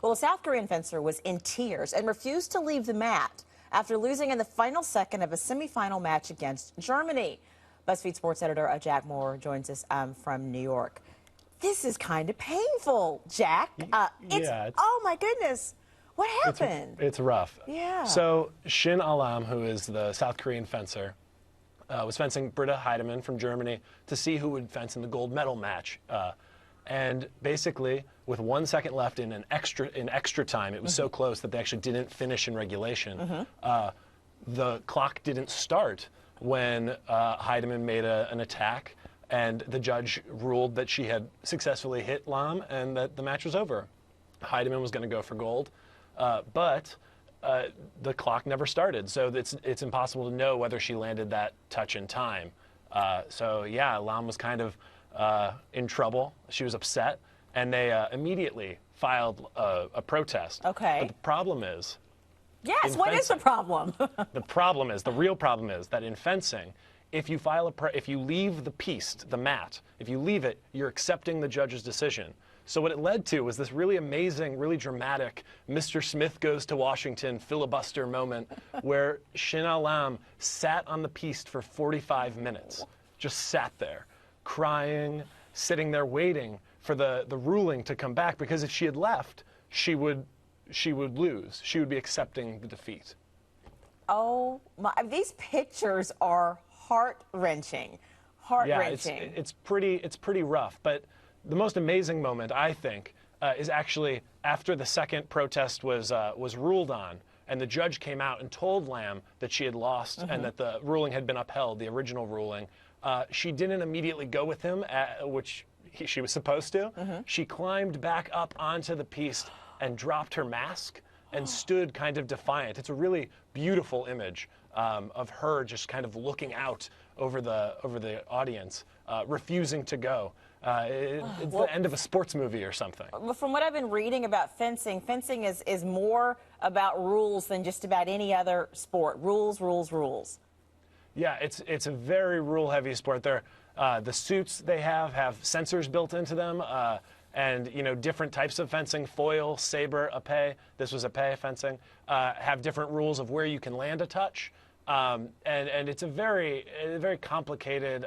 Well, a South Korean fencer was in tears and refused to leave the mat after losing in the final second of a semifinal match against Germany. BuzzFeed Sports editor Jack Moore joins us from New York. This is kind of painful, Jack. Oh my goodness. What happened? It's rough. Yeah. So Shin Alam, who is the South Korean fencer, was fencing Britta Heidemann from Germany to see who would fence in the gold medal match. And basically, with 1 second left in extra time, it was so close that they actually didn't finish in regulation. The clock didn't start when Heidemann made an attack, and the judge ruled that she had successfully hit Lam and that the match was over. Heidemann was going to go for gold, but the clock never started, so it's impossible to know whether she landed that touch in time. So yeah, Lam was kind of in trouble. She was upset, and they immediately filed a protest. Okay. But the problem is, yes, what is the problem? the real problem is that in fencing, if you leave the piste, the mat, if you leave it, you're accepting the judge's decision. So what it led to was this really amazing, really dramatic Mr. Smith goes to Washington filibuster moment where Shin Alam sat on the piste for 45 minutes, just sat there, crying, sitting there waiting for the ruling to come back, because if she had left, she would lose. She would be accepting the defeat. Oh my, these pictures are heart-wrenching. Heart-wrenching. Yeah, it's pretty rough, but the most amazing moment, I think, is actually after the second protest was ruled on, and the judge came out and told Lam that she had lost and that the ruling had been upheld, the original ruling. She didn't immediately go with him, which she was supposed to. She climbed back up onto the piste and dropped her mask and stood kind of defiant. It's a really beautiful image of her just kind of looking out over the audience, refusing to go. It's the end of a sports movie or something. From what I've been reading about fencing, fencing is more about rules than just about any other sport. Rules, rules, rules. Yeah, it's a very rule-heavy sport. The suits they have sensors built into them, and different types of fencing: foil, saber, épée. This was épée fencing. Have different rules of where you can land a touch, and it's a very complicated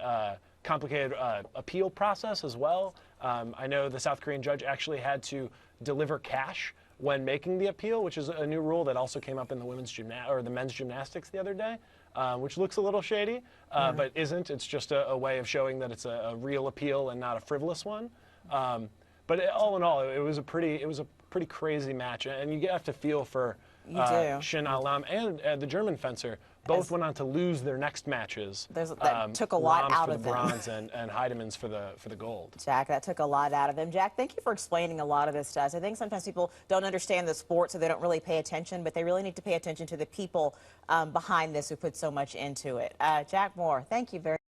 appeal process as well. I know the South Korean judge actually had to deliver cash when making the appeal, which is a new rule that also came up in the men's gymnastics the other day. Which looks a little shady, but isn't. It's just a way of showing that it's a real appeal and not a frivolous one. But all in all, it was a pretty crazy match, and you have to feel for Shin Alam and the German fencer. Both went on to lose their next matches. That took a lot out of them. Lam's for the bronze and Heidemann's for the gold. Jack, that took a lot out of them. Jack, thank you for explaining a lot of this to us. I think sometimes people don't understand the sport, so they don't really pay attention, but they really need to pay attention to the people behind this who put so much into it. Jack Moore, thank you very much.